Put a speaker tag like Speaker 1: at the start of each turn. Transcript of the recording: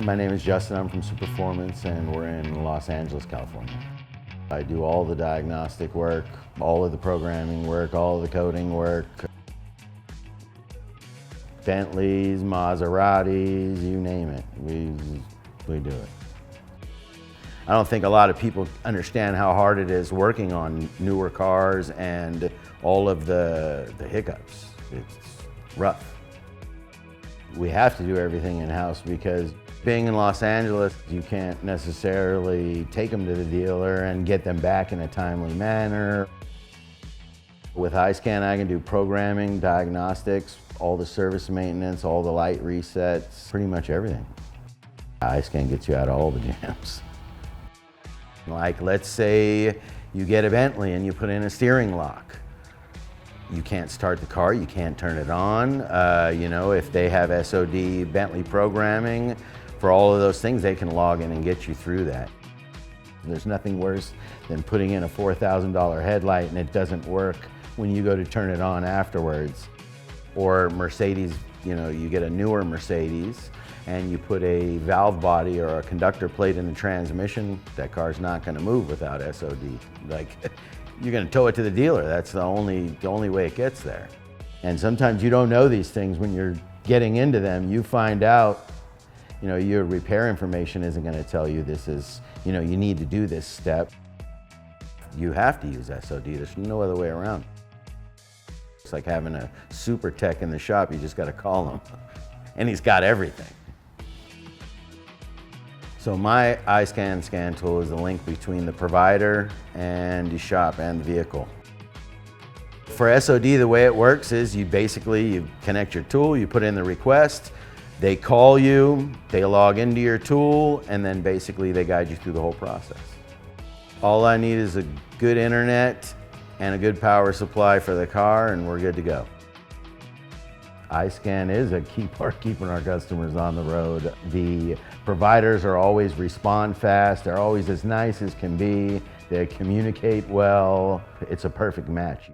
Speaker 1: My name is Justin, I'm from Superformance and we're in Los Angeles, California. I do all the diagnostic work, all of the programming work, all of the coding work. Bentleys, Maseratis, you name it, we do it. I don't think a lot of people understand how hard it is working on newer cars and all of the hiccups. It's rough. We have to do everything in-house because being in Los Angeles, you can't necessarily take them to the dealer and get them back in a timely manner. With iSCAN, I can do programming, diagnostics, all the service maintenance, all the light resets, pretty much everything. iSCAN gets you out of all the jams. Like, let's say you get a Bentley and you put in a steering lock. You can't start the car, you can't turn it on. If they have SOD Bentley programming, for all of those things, they can log in and get you through that. There's nothing worse than putting in a $4,000 headlight and it doesn't work when you go to turn it on afterwards. Or Mercedes, you get a newer Mercedes and you put a valve body or a conductor plate in the transmission, that car's not gonna move without SOD. Like, you're gonna tow it to the dealer. That's the only way it gets there. And sometimes you don't know these things when you're getting into them. You find out, your repair information isn't gonna tell you this is, you need to do this step. You have to use SOD, there's no other way around. It's like having a super tech in the shop, you just gotta call him. And he's got everything. So my iSCAN scan tool is the link between the provider and the shop and the vehicle. For SOD, the way it works is you connect your tool, you put in the request, they call you, they log into your tool, and then basically they guide you through the whole process. All I need is a good internet and a good power supply for the car, and we're good to go. iSCAN is a key part keeping our customers on the road. The providers always respond fast, they're always as nice as can be, they communicate well. It's a perfect match.